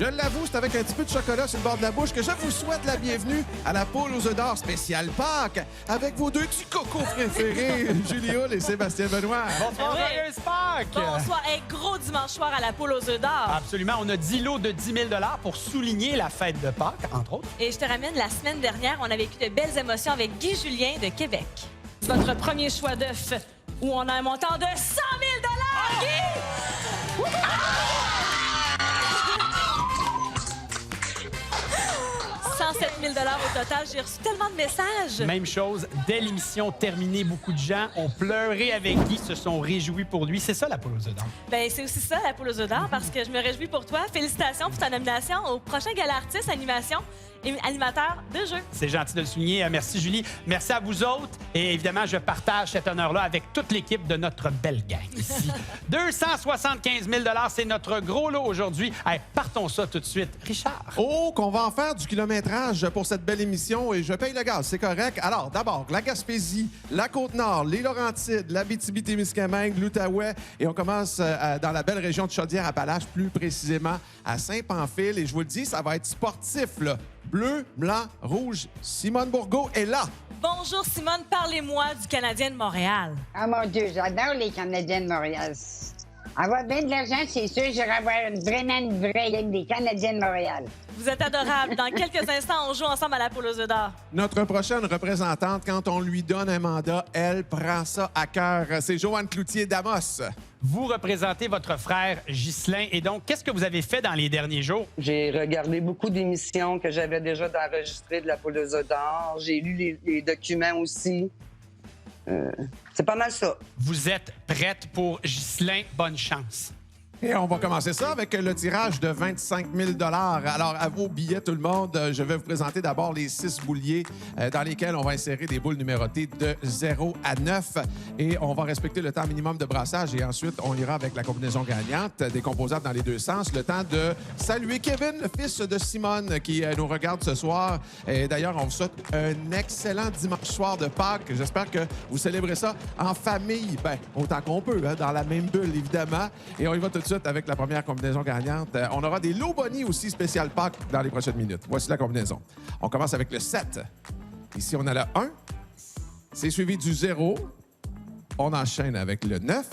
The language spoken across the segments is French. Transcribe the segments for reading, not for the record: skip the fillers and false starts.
Je l'avoue, c'est avec un petit peu de chocolat sur le bord de la bouche que je vous souhaite la bienvenue à la poule aux œufs d'or spéciale Pâques avec vos deux petits cocos préférés, Julie Hull et Sébastien Benoît. Bonsoir, joyeuse Pâques! Bonsoar. Hey, gros dimanche soir à la poule aux œufs d'or. Absolument. On a 10 lots de 10 000 pour souligner la fête de Pâques, entre autres. Et je te ramène, la semaine dernière, on a vécu de belles émotions avec Guy Julien de Québec. Votre premier choix d'œuf où on a un montant de 100 000 Guy! 107 000 au total. J'ai reçu tellement de messages. Même chose, dès l'émission terminée, beaucoup de gens ont pleuré avec Guy, se sont réjouis pour lui. C'est ça, la poule aux œufs d'or. Ben, c'est aussi ça, la poule aux œufs d'or, parce que je me réjouis pour toi. Félicitations pour ta nomination au prochain Gala Artiste Animation et animateur de jeu. C'est gentil de le souligner. Merci, Julie. Merci à vous autres. Et évidemment, je partage cet honneur-là avec toute l'équipe de notre belle gang ici. 275 000 c'est notre gros lot aujourd'hui. Hey, partons ça tout de suite. Richard. Oh, qu'on va en faire du kilométrage pour cette belle émission et je paye le gaz, c'est correct. Alors, d'abord, la Gaspésie, la Côte-Nord, les Laurentides, l'Abitibi-Témiscamingue, l'Outaouais et on commence dans la belle région de Chaudière-Appalaches, plus précisément à Saint-Pamphile. Et je vous le dis, ça va être sportif, là. Bleu, blanc, rouge. Simone Bourgault est là. Bonjour Simone, parlez-moi du Canadien de Montréal. Ah mon Dieu, j'adore les Canadiens de Montréal. Avoir bien de l'argent, c'est sûr, j'irai avoir vraiment une vraie game des Canadiens de Montréal. Vous êtes adorable. Dans quelques instants, on joue ensemble à la poule aux œufs d'or. Notre prochaine représentante, quand on lui donne un mandat, elle prend ça à cœur. C'est Joanne Cloutier d'Amos. Vous représentez votre frère Ghislain. Et donc, qu'est-ce que vous avez fait dans les derniers jours? J'ai regardé beaucoup d'émissions que j'avais déjà enregistrées de la poule aux œufs d'or. J'ai lu les documents aussi. C'est pas mal ça. Vous êtes prête pour Ghislain? Bonne chance. Et on va commencer ça avec le tirage de 25 000 Alors, à vos billets, tout le monde, je vais vous présenter d'abord les 6 bouliers dans lesquels on va insérer des boules numérotées de 0 à 9. Et on va respecter le temps minimum de brassage. Et ensuite, on ira avec la combinaison gagnante, décomposable dans les deux sens. Le temps de saluer Kevin, le fils de Simone, qui nous regarde ce soir. Et d'ailleurs, on vous souhaite un excellent dimanche soir de Pâques. J'espère que vous célébrez ça en famille, ben, autant qu'on peut, hein, dans la même bulle, évidemment. Et on y va tout de suite avec la première combinaison gagnante. On aura des lots bonnies aussi spécial Pâques dans les prochaines minutes. Voici la combinaison. On commence avec le 7. Ici, on a le 1. C'est suivi du 0. On enchaîne avec le 9.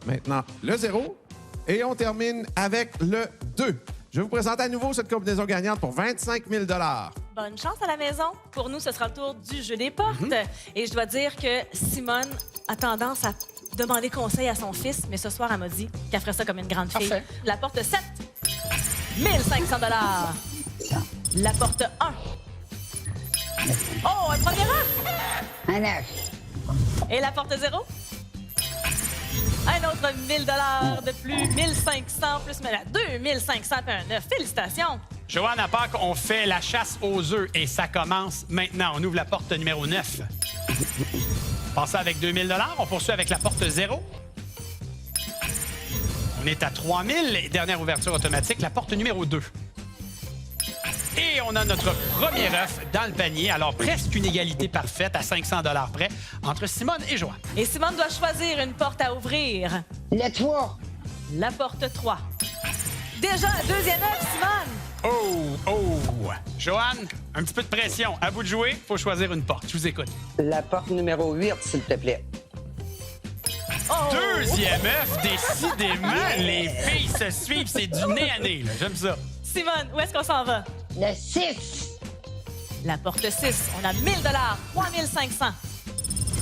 Maintenant, le 0. Et on termine avec le 2. Je vais vous présenter à nouveau cette combinaison gagnante pour 25 000 Bonne chance à la maison. Pour nous, ce sera le tour du jeu des portes. Et je dois dire que Simone a tendance à demander conseil à son fils, mais ce soir, elle m'a dit qu'elle ferait ça comme une grande fille. Parfait. La porte 7, 1 500 La porte 1. Oh, un premier œuf! Un œuf. Et la porte 0? Un autre 1 000 de plus, 1 500 plus 2 500 et un œuf. Félicitations! Joanne, à Pâques, on fait la chasse aux œufs et ça commence maintenant. On ouvre la porte numéro 9. Passez avec 2 000 on poursuit avec la porte 0. On est à 3 000 et dernière ouverture automatique, la porte numéro 2. Et on a notre premier œuf dans le panier. Alors, presque une égalité parfaite à 500 près entre Simone et Joanne. Et Simone doit choisir une porte à ouvrir. Le 3. La porte 3. Déjà un deuxième œuf, Simone! Oh! Joanne, un petit peu de pression. À vous de jouer, il faut choisir une porte. Je vous écoute. La porte numéro 8, s'il te plaît. Oh! Deuxième œuf, décidément, les filles se suivent. C'est du nez à nez, là. J'aime ça. Simone, où est-ce qu'on s'en va? Le 6. La porte 6. On a 1 000 3 500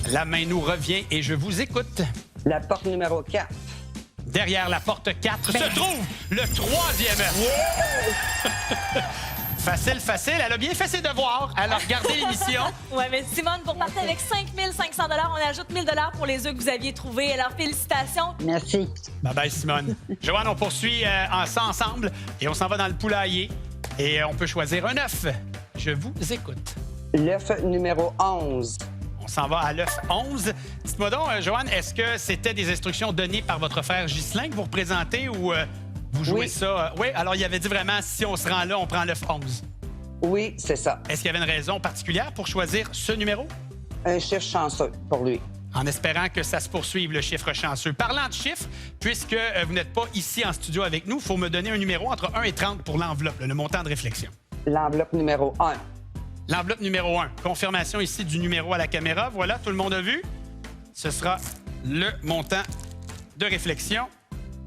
La main nous revient et je vous écoute. La porte numéro 4. Derrière la porte 4 se trouve le troisième œuf. Facile. Elle a bien fait ses devoirs. Elle a regardé l'émission. Oui, mais Simone, pour partir avec 5 500 on ajoute 1 000 pour les œufs que vous aviez trouvés. Alors, félicitations. Merci. Bye, Simone. Joanne, on poursuit ça ensemble et on s'en va dans le poulailler. Et on peut choisir un œuf. Je vous écoute. L'œuf numéro 11. On s'en va à l'œuf 11. Dites-moi donc, Joanne, est-ce que c'était des instructions données par votre frère Ghislain que vous représentez ou vous jouez ça? Oui, alors il avait dit vraiment, si on se rend là, on prend l'œuf 11. Oui, c'est ça. Est-ce qu'il y avait une raison particulière pour choisir ce numéro? Un chiffre chanceux pour lui. En espérant que ça se poursuive, le chiffre chanceux. Parlant de chiffres, puisque vous n'êtes pas ici en studio avec nous, il faut me donner un numéro entre 1 et 30 pour l'enveloppe, le montant de réflexion. L'enveloppe numéro 1. L'enveloppe numéro 1. Confirmation ici du numéro à la caméra. Voilà, tout le monde a vu. Ce sera le montant de réflexion.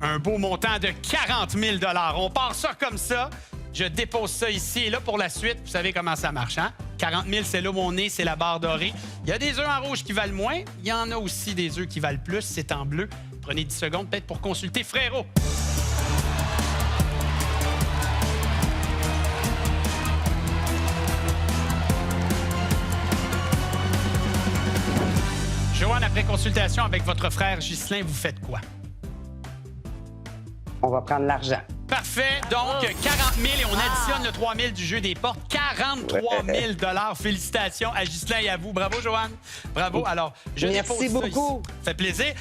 Un beau montant de 40 000 $. On part ça comme ça. Je dépose ça ici. Et là, pour la suite, vous savez comment ça marche, hein? 40 000, c'est là où on est, c'est la barre dorée. Il y a des œufs en rouge qui valent moins. Il y en a aussi des œufs qui valent plus. C'est en bleu. Prenez 10 secondes peut-être pour consulter Frérot. Joanne, après consultation avec votre frère Ghislain, vous faites quoi? On va prendre l'argent. Parfait. Donc, 40 000 et on additionne le 3 000 du jeu des portes. 43 000 $. Félicitations à Ghislain et à vous. Bravo, Joanne. Bravo. Alors, je dépose Merci ça beaucoup. ici. Ça fait plaisir.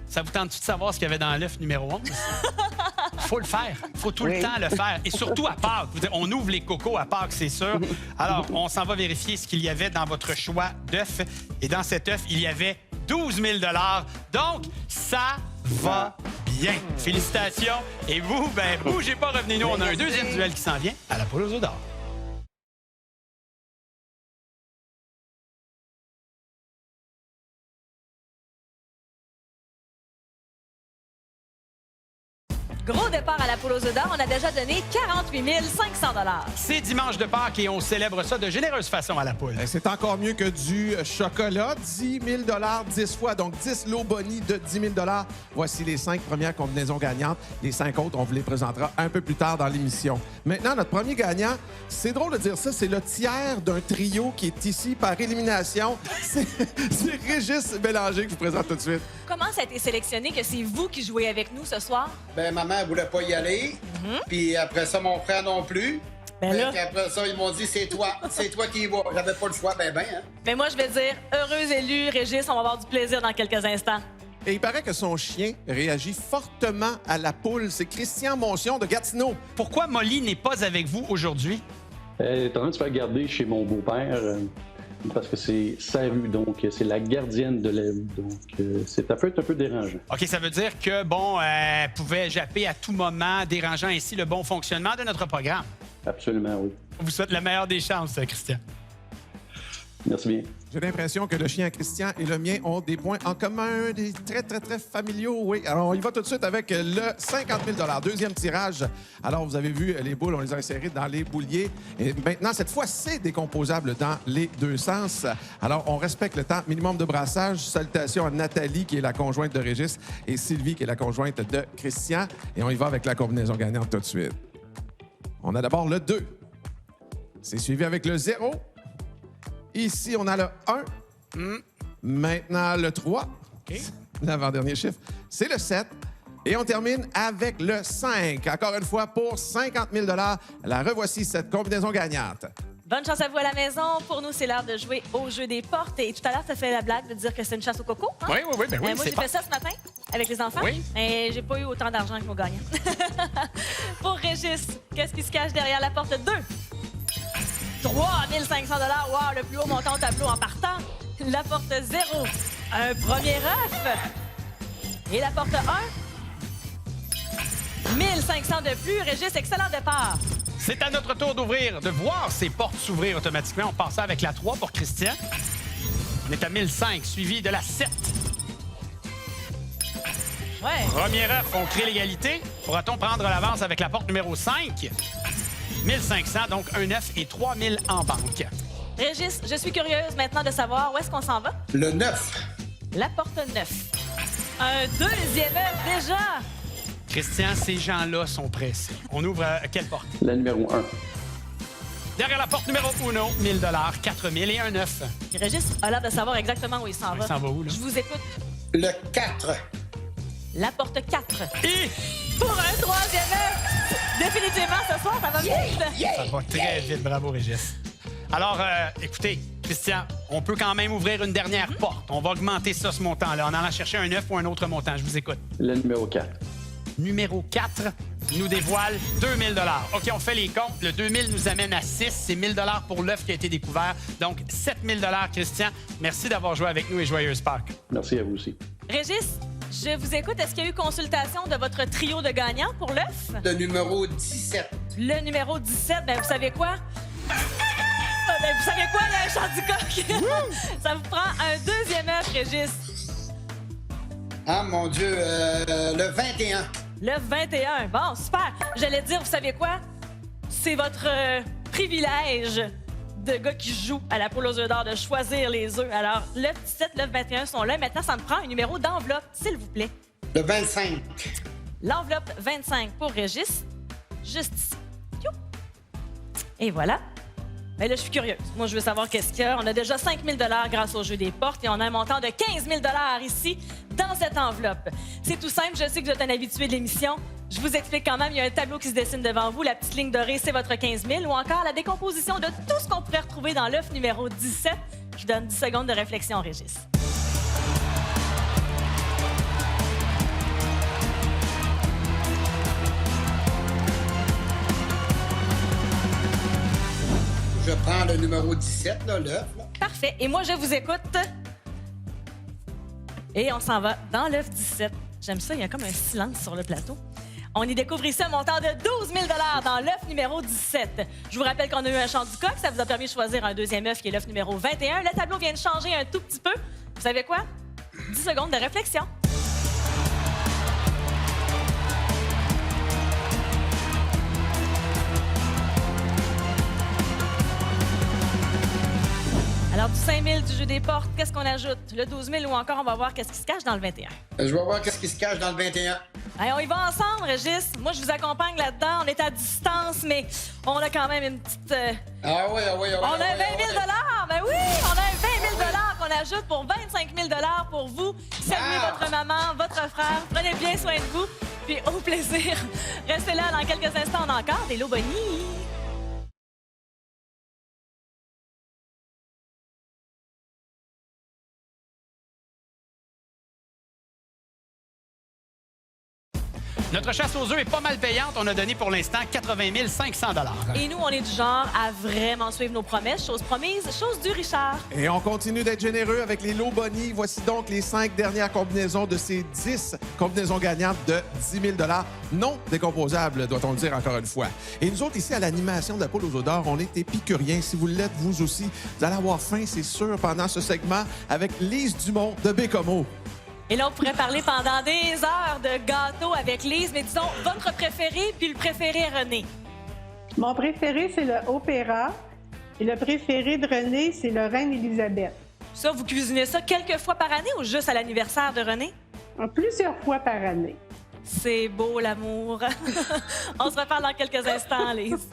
Ça vous tente-tu de savoir ce qu'il y avait dans l'œuf numéro 11? Il faut le faire. Il faut tout le temps le faire. Et surtout à Pâques. On ouvre les cocos à Pâques, c'est sûr. Alors, on s'en va vérifier ce qu'il y avait dans votre choix d'œuf. Et dans cet œuf, il y avait 12 000 $. Donc, ça va bien. Félicitations. Et vous, ben, bougez pas, revenez-nous. On a un deuxième duel qui s'en vient à la poule aux œufs d'or. Gros départ à la poule aux œufs d'or. On a déjà donné 48 500 $. C'est dimanche de Pâques et on célèbre ça de généreuse façon à la poule. C'est encore mieux que du chocolat. 10 000 $ 10 fois, donc 10 lots boni de 10 000 $. Voici les 5 premières combinaisons gagnantes. Les 5 autres, on vous les présentera un peu plus tard dans l'émission. Maintenant, notre premier gagnant, c'est drôle de dire ça, c'est le tiers d'un trio qui est ici par élimination. C'est Régis Bélanger que je vous présente tout de suite. Comment ça a été sélectionné que c'est vous qui jouez avec nous ce soir? Ben, maman, elle voulait pas y aller. Puis après ça, mon frère non plus. Ben là. Après ça, ils m'ont dit, c'est toi qui y vas. J'avais pas le choix, hein. Mais moi, je vais dire, heureux élu, Régis, on va avoir du plaisir dans quelques instants. Et il paraît que son chien réagit fortement à la poule. C'est Christian Moncion de Gatineau. Pourquoi Molly n'est pas avec vous aujourd'hui? Elle est en train de se faire garder chez mon beau-père parce que c'est sa rue, donc c'est la gardienne de la rue. Donc, ça peut être un peu dérangeant. OK, ça veut dire que, bon, elle pouvait japper à tout moment, dérangeant ainsi le bon fonctionnement de notre programme. Absolument, oui. On vous souhaite la meilleure des chances, Christian. Merci bien. J'ai l'impression que le chien à Christian et le mien ont des points en commun, des très, très, très familiaux. Oui, alors on y va tout de suite avec le 50 000 $. Deuxième tirage. Alors, vous avez vu, les boules, on les a insérées dans les bouliers. Et maintenant, cette fois, c'est décomposable dans les deux sens. Alors, on respecte le temps minimum de brassage. Salutations à Nathalie, qui est la conjointe de Régis, et Sylvie, qui est la conjointe de Christian. Et on y va avec la combinaison gagnante tout de suite. On a d'abord le 2. C'est suivi avec le 0. Ici, on a le 1. Maintenant, le 3. OK. L'avant-dernier chiffre, c'est le 7. Et on termine avec le 5. Encore une fois, pour 50 000 $. La revoici, cette combinaison gagnante. Bonne chance à vous à la maison. Pour nous, c'est l'heure de jouer au jeu des portes. Et tout à l'heure, tu as fait la blague de dire que c'est une chasse au coco. Hein? Oui, ben oui, Moi, j'ai fait ça ce matin avec les enfants. Oui. Et j'ai pas eu autant d'argent que mon gagnant. Pour Régis, qu'est-ce qui se cache derrière la porte 2? 3 500 $. Wow, le plus haut montant au tableau en partant. La porte 0. Un premier œuf. Et la porte 1. 1500 de plus. Régis, excellent départ. C'est à notre tour d'ouvrir, de voir ces portes s'ouvrir automatiquement. On passe avec la 3 pour Christian. On est à 1005, suivi de la 7. Ouais. Premier œuf, on crée l'égalité. Pourra-t-on prendre l'avance avec la porte numéro 5? 1500, donc un œuf et 3000 en banque. Régis, je suis curieuse maintenant de savoir où est-ce qu'on s'en va. Le 9. La porte 9. Un deuxième œuf déjà. Christian, ces gens-là sont pressés. On ouvre quelle porte? La numéro 1. Derrière la porte numéro 1, 1000 $, 4000 et un œuf. Régis a l'air de savoir exactement où il s'en va. Il s'en va où, là? Je vous écoute. Le 4. La porte 4. Et Pour un troisième œuf. Définitivement, ce soir, ça va vite. ça va très vite. Bravo, Régis. Alors, écoutez, Christian, on peut quand même ouvrir une dernière porte. On va augmenter ça, ce montant-là, en allant chercher un œuf ou un autre montant. Je vous écoute. La numéro 4. Numéro 4. nous dévoile 2000 $. OK, on fait les comptes. Le 2000 nous amène à 6. C'est 1000 $ pour l'œuf qui a été découvert. Donc, 7000 $, Christian. Merci d'avoir joué avec nous et joyeuse Pâques. Merci à vous aussi. Régis, je vous écoute. Est-ce qu'il y a eu consultation de votre trio de gagnants pour l'œuf? Le numéro 17. Le numéro 17, bien, vous savez quoi? Ben, vous savez quoi? Il y a un chant du coq. Ça vous prend un deuxième œuf, Régis. Ah, mon Dieu, le 21. Le 21. Bon, super. J'allais dire, vous savez quoi? C'est votre privilège de gars qui joue à la poule aux œufs d'or de choisir les œufs. Alors, le 17, le 21 sont là. Maintenant, ça me prend un numéro d'enveloppe, s'il vous plaît. Le 25. L'enveloppe 25 pour Régis. Juste ici. Piou. Et voilà. Mais là, je suis curieuse. Moi, je veux savoir qu'est-ce qu'il y a. On a déjà 5 000 $ grâce au jeu des portes et on a un montant de 15 000 $ ici, dans cette enveloppe. C'est tout simple. Je sais que vous êtes un habitué de l'émission. Je vous explique quand même. Il y a un tableau qui se dessine devant vous. La petite ligne dorée, c'est votre 15 000. Ou encore la décomposition de tout ce qu'on pourrait retrouver dans l'œuf numéro 17. Je vous donne 10 secondes de réflexion, Régis. Je prends le numéro 17, là, l'œuf. là. Parfait. Et moi, je vous écoute. Et on s'en va dans l'œuf 17. J'aime ça, il y a comme un silence sur le plateau. On y découvre ici un montant de 12 000 $ dans l'œuf numéro 17. Je vous rappelle qu'on a eu un chant du coq. Ça vous a permis de choisir un deuxième œuf qui est l'œuf numéro 21. Le tableau vient de changer un tout petit peu. Vous savez quoi? 10 secondes de réflexion. Alors, du 5 000 du jeu des portes, qu'est-ce qu'on ajoute? Le 12 000 ou encore, on va voir qu'est-ce qui se cache dans le 21. Je vais voir qu'est-ce qui se cache dans le 21. Allez, on y va ensemble, Régis. Moi, je vous accompagne là-dedans. On est à distance, mais on a quand même une petite... Ah oui, ah oui, ah oui. on a 20 000 $! Ben oui! On a un 20 000 $ qu'on ajoute pour 25 000 $ pour vous. Saluez votre maman, votre frère. Prenez bien soin de vous. Puis au plaisir. Restez là dans quelques instants. On a encore des lots bonnies. Notre chasse aux œufs est pas mal payante. On a donné pour l'instant 80 500 $. Et nous, on est du genre à vraiment suivre nos promesses. Chose promise, chose due, Richard. Et on continue d'être généreux avec les lots bonnies. Voici donc les 5 dernières combinaisons de ces 10 combinaisons gagnantes de 10 000 $ non décomposables, doit-on le dire encore une fois. Et nous autres, ici, à l'animation de la poule aux œufs d'or, on est épicuriens. Si vous l'êtes, vous aussi, vous allez avoir faim, c'est sûr, pendant ce segment avec Lise Dumont de Bécomo. Et là, on pourrait parler pendant des heures de gâteaux avec Lise, mais disons, votre préféré, puis le préféré à René. Mon préféré, c'est le opéra. Et le préféré de René, c'est le Reine Élisabeth. Ça, vous cuisinez ça quelques fois par année ou juste à l'anniversaire de René? Plusieurs fois par année. C'est beau, l'amour. On se reparle dans quelques instants, Lise.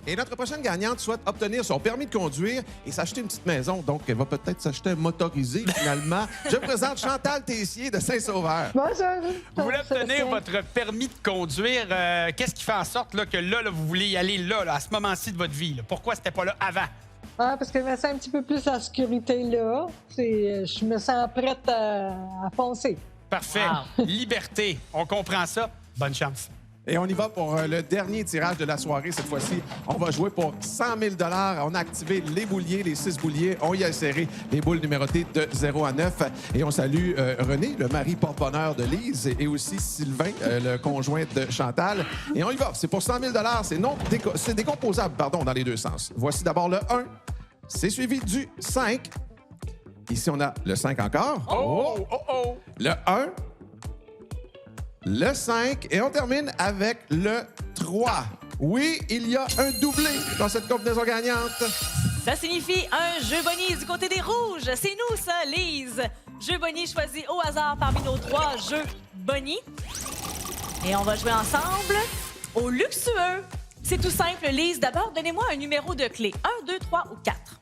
Et notre prochaine gagnante souhaite obtenir son permis de conduire et s'acheter une petite maison. Donc, elle va peut-être s'acheter un motorisé, finalement. Je présente Chantal Tessier de Saint-Sauveur. Bonjour. Vous voulez obtenir votre permis de conduire. Qu'est-ce qui fait en sorte là, que là, vous voulez y aller là, à ce moment-ci de votre vie? Là? Pourquoi c'était pas là avant? Ah, parce que je me sens un petit peu plus en sécurité là. Je me sens prête à foncer. Parfait. Wow. Liberté. On comprend ça. Bonne chance. Et on y va pour le dernier tirage de la soirée. Cette fois-ci, on va jouer pour 100 000 $. On a activé les bouliers, les 6 bouliers. On y a inséré les boules numérotées de 0 à 9. Et on salue René, le mari porte-bonheur de Lise, et aussi Sylvain, le conjoint de Chantal. Et on y va. C'est pour 100 000 $. C'est décomposable, pardon, dans les deux sens. Voici d'abord le 1. C'est suivi du 5. Ici, on a le 5 encore. Oh, oh, oh. Le 1. Le 5 et on termine avec le 3. Oui, il y a un doublé dans cette combinaison gagnante. Ça signifie un jeu bonnie du côté des rouges. C'est nous, ça, Lise. Jeu bonnie choisi au hasard parmi nos 3 jeux bonnie. Et on va jouer ensemble au luxueux. C'est tout simple, Lise. D'abord, donnez-moi un numéro de clé. 1, 2, 3 ou 4.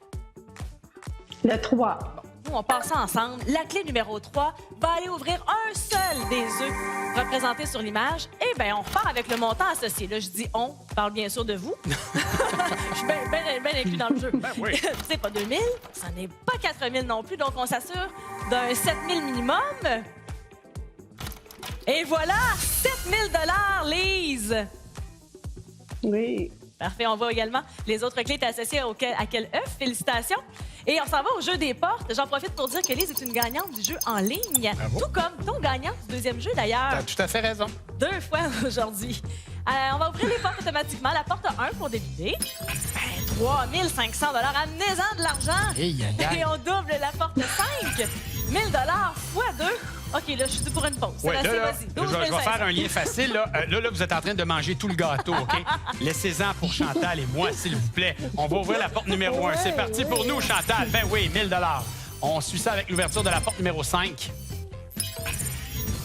Le 3. Nous, on passe ça ensemble. La clé numéro 3 va aller ouvrir un seul des œufs représentés sur l'image. Eh bien, on repart avec le montant associé. Là, je dis « on », je parle bien sûr de vous. Je suis bien inclus dans le jeu. Ben oui. C'est pas 2 000, ça n'est pas 4 000 non plus, donc on s'assure d'un 7 000 minimum. Et voilà, 7 000 $, Lise! Oui. Parfait. On voit également les autres clés étaient associées à quel œuf. Félicitations. Et on s'en va au jeu des portes. J'en profite pour dire que Lise est une gagnante du jeu en ligne. Bravo. Tout comme ton gagnant du deuxième jeu, d'ailleurs. T'as tout à fait raison. 2 fois aujourd'hui. On va ouvrir les portes automatiquement. La porte 1 pour débuter. 3 500 $. Amenez-en de l'argent. Aïe, aïe, aïe. Et on double la porte 5 000 $ fois 2. OK, là, je suis due pour une pause. Ouais, Sébastien, là, vas-y. je 12 vais 500. faire un lien facile. Là, vous êtes en train de manger tout le gâteau, OK? Laissez-en pour Chantal et moi, s'il vous plaît. On va ouvrir la porte numéro 1. C'est parti pour nous, Chantal. Ben oui, 1000 $. On suit ça avec l'ouverture de la porte numéro 5.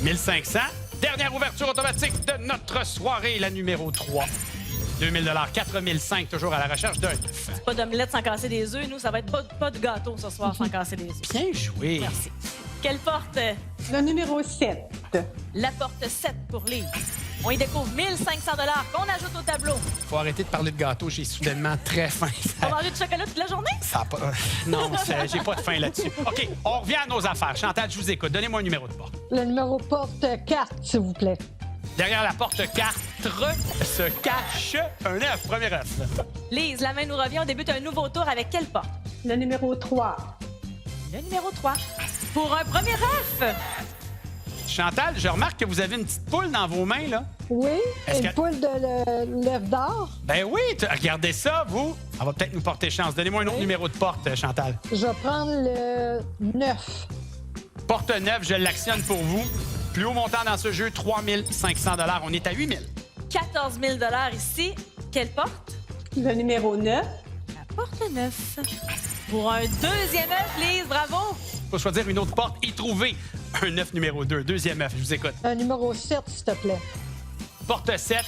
1500. Dernière ouverture automatique de notre soirée, la numéro 3. 2000 $, 4005, toujours à la recherche d'un œuf. Pas d'omelette sans casser des œufs. Nous, ça va être pas de gâteau ce soir sans casser des œufs. Bien joué. Merci. Quelle porte? Le numéro 7. La porte 7 pour Lise. On y découvre 1500 $ qu'on ajoute au tableau. Faut arrêter de parler de gâteau, j'ai soudainement très faim. On va manger du chocolat toute la journée? Ça a pas... Non, j'ai pas de faim là-dessus. OK, on revient à nos affaires. Chantal, je vous écoute. Donnez-moi un numéro de porte. Le numéro porte 4, s'il vous plaît. Derrière la porte 4 se cache un œuf. Premier œuf. Lise, la main nous revient. On débute un nouveau tour avec quelle porte? Le numéro 3. Le numéro 3. Pour un premier œuf! Chantal, je remarque que vous avez une petite poule dans vos mains, là. Oui, Est-ce une que- poule de l'œuf d'or. Ben oui, regardez ça, vous. Ça va peut-être nous porter chance. Donnez-moi un autre numéro de porte, Chantal. Je vais prendre le 9. Porte 9, je l'actionne pour vous. Plus haut montant dans ce jeu, 3500 $. On est à 8000. 14 000 $ ici. Quelle porte? Le numéro 9. La porte 9. Pour un deuxième œuf, Lise, bravo! Faut choisir une autre porte et trouver un œuf numéro 2. Deuxième œuf, je vous écoute. Un numéro 7, s'il te plaît. Porte 7,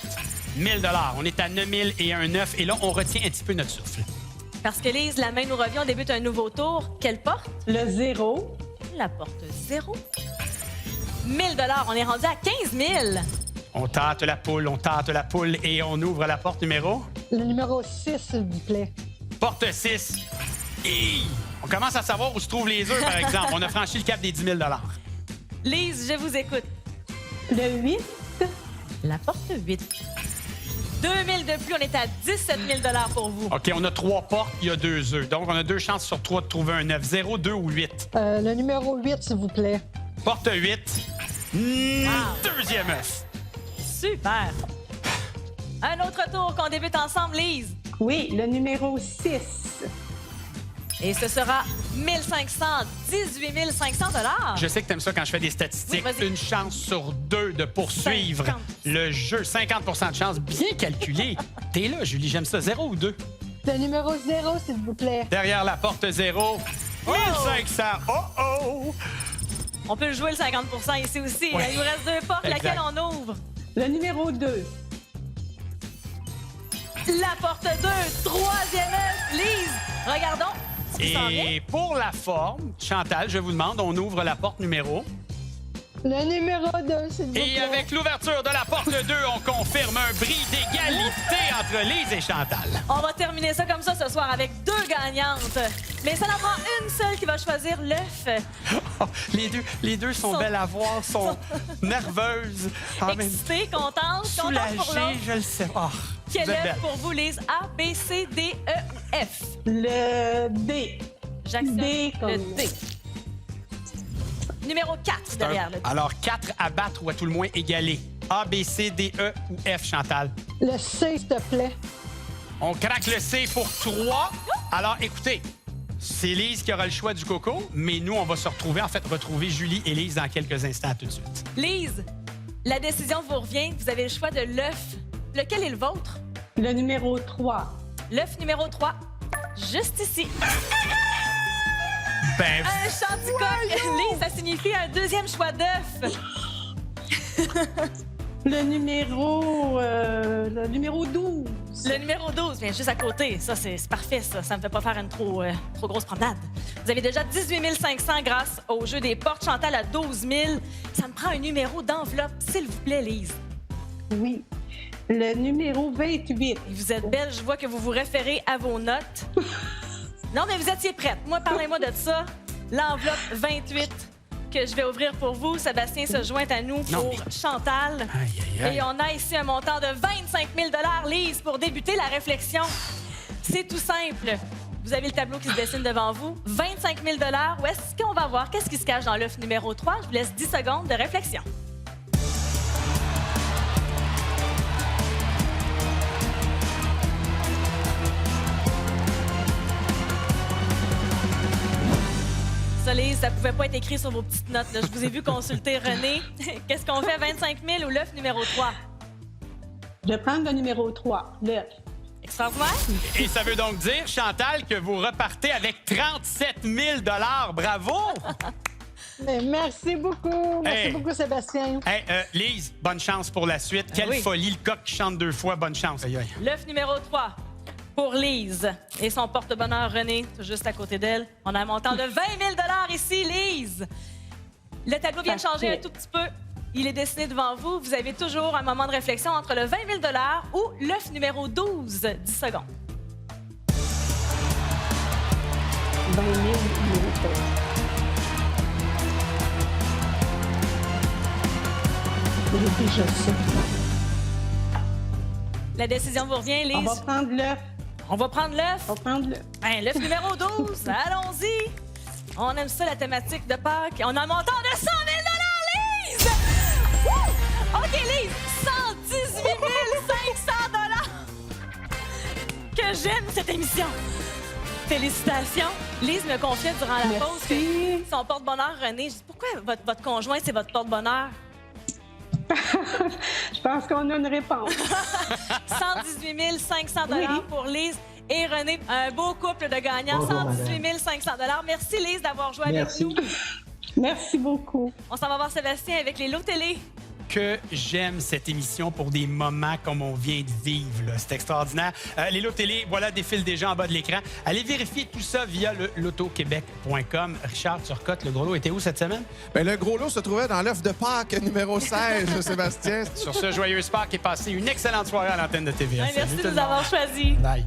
1000 $. On est à 9000 et un œuf. Et là, on retient un petit peu notre souffle. Parce que Lise, la main nous revient. On débute un nouveau tour. Quelle porte? Le 0. La porte 0. 1000 $. On est rendu à 15 000. On tâte la poule et on ouvre la porte numéro. Le numéro 6, s'il vous plaît. Porte 6. Et on commence à savoir où se trouvent les œufs, par exemple. On a franchi le cap des 10 000 $. Lise, je vous écoute. Le 8. La porte 8. 2000 de plus, on est à 17 000 $ pour vous. OK, on a 3 portes, il y a 2 œufs. Donc, on a 2 chances sur 3 de trouver un œuf. 0, 2 ou 8. Le numéro 8, s'il vous plaît. Porte 8. Deuxième œuf. Super. Un autre tour qu'on débute ensemble, Lise. Oui, le numéro 6. Et ce sera 1500, 18 500 $. Je sais que t'aimes ça quand je fais des statistiques. Oui, vas-y. Une chance sur 2 de poursuivre 50. le jeu. 50 de chance. Bien calculé. T'es là, Julie. J'aime ça. 0 ou 2? Le numéro 0, s'il vous plaît. Derrière la porte 0. 1500. Oh! On peut le jouer le 50 ici aussi. Ouais. Il nous reste 2 portes. Exact. Laquelle on ouvre? Le numéro 2. La porte 2, troisième œuf. Lise, regardons ce qui s'en vient. Et pour la forme, Chantal, je vous demande, on ouvre la porte numéro. Le numéro 2, s'il vous plaît. Et avec l'ouverture de la porte 2, on confirme un bris d'égalité entre Lise et Chantal. On va terminer ça comme ça ce soir avec 2 gagnantes. Mais ça en prend une seule qui va choisir l'œuf. Les deux sont belles à voir, sont nerveuses. En même Excitée, contente, contente pour soulagées, l'autre. je le sais. Oh, Quel vous êtes œuf belle. pour vous, Lise? A, B, C, D, E, F. Le D. J'accepte D le comme- D. Numéro 4 derrière le D. Alors, 4 à battre ou à tout le moins égaler. A, B, C, D, E ou F, Chantal. Le C, s'il te plaît. On craque le C pour 3. Alors, écoutez, c'est Lise qui aura le choix du coco, mais nous, on va se retrouver, retrouver Julie et Lise dans quelques instants tout de suite. Lise, la décision vous revient. Vous avez le choix de l'œuf. Lequel est le vôtre? Le numéro 3. L'œuf numéro 3, juste ici. Ben, Un chanticoque. Lise, ça signifie un deuxième choix d'œuf. Le numéro 12. Le numéro 12 vient juste à côté. Ça, c'est parfait, ça. Ça me fait pas faire une trop grosse promenade. Vous avez déjà 18 500 grâce au jeu des portes. Chantal à 12 000. Ça me prend un numéro d'enveloppe, s'il vous plaît, Lise. Oui. Le numéro 28. Et vous êtes belle. Je vois que vous vous référez à vos notes. Non, mais vous étiez prête. Moi, parlez-moi de ça. L'enveloppe 28 que je vais ouvrir pour vous. Sébastien se joint à nous pour Chantal. Aïe, aïe, aïe. Et on a ici un montant de 25 000 Lise, pour débuter la réflexion. C'est tout simple. Vous avez le tableau qui se dessine devant vous. 25 000 Où est-ce qu'on va voir? Qu'est-ce qui se cache dans l'œuf numéro 3? Je vous laisse 10 secondes de réflexion. Ça, Lise, ça pouvait pas être écrit sur vos petites notes, là. Je vous ai vu consulter René. Qu'est-ce qu'on fait? 25 000 ou l'œuf numéro 3? Je vais prendre le numéro 3, l'œuf. Extraordinaire. Et ça veut donc dire, Chantal, que vous repartez avec 37 000 Bravo! Mais merci beaucoup. Merci Hey. beaucoup, Sébastien. Hey, Lise, bonne chance pour la suite. Quelle oui. folie, le coq qui chante 2 fois. Bonne chance. Aïe, aïe. L'œuf numéro 3 pour Lise et son porte-bonheur René, tout juste à côté d'elle. On a un montant de 20 000 ici, Lise. Le tableau vient de changer un tout petit peu. Il est dessiné devant vous. Vous avez toujours un moment de réflexion entre le 20 000 ou l'œuf numéro 12. 10 secondes. 20 000 numéro 3. J'ai déjà ça. La décision vous revient, Lise. On va prendre l'œuf. On va prendre l'œuf. On va prendre l'œuf. Ben, l'œuf numéro 12. Allons-y. On aime ça, la thématique de Pâques. On a un montant de 100 000 Lise! Wouh! OK, Lise, 118 500 Que j'aime cette émission. Félicitations. Lise me confiait durant la pause que son porte-bonheur, René, je dis, pourquoi votre conjoint, c'est votre porte-bonheur? Je pense qu'on a une réponse. 118 500 Oui. pour Lise et René. Un beau couple de gagnants. Bonjour, 118 500 Merci, Lise, d'avoir joué Merci. avec nous. Merci beaucoup. On s'en va voir Sébastien avec les lots télé. Que j'aime cette émission pour des moments comme on vient de vivre. là. C'est extraordinaire. Les lots télé, voilà, défilent déjà en bas de l'écran. Allez vérifier tout ça via le lotoquebec.com. Richard Turcotte, le gros lot était où cette semaine? Ben, le gros lot se trouvait dans l'œuf de Pâques numéro 16, Sébastien. Sur ce, joyeuse Pâques et passez une excellente soirée à l'antenne de TVA. Ouais, merci Salut de tout le nous avoir monde. choisis. Bye.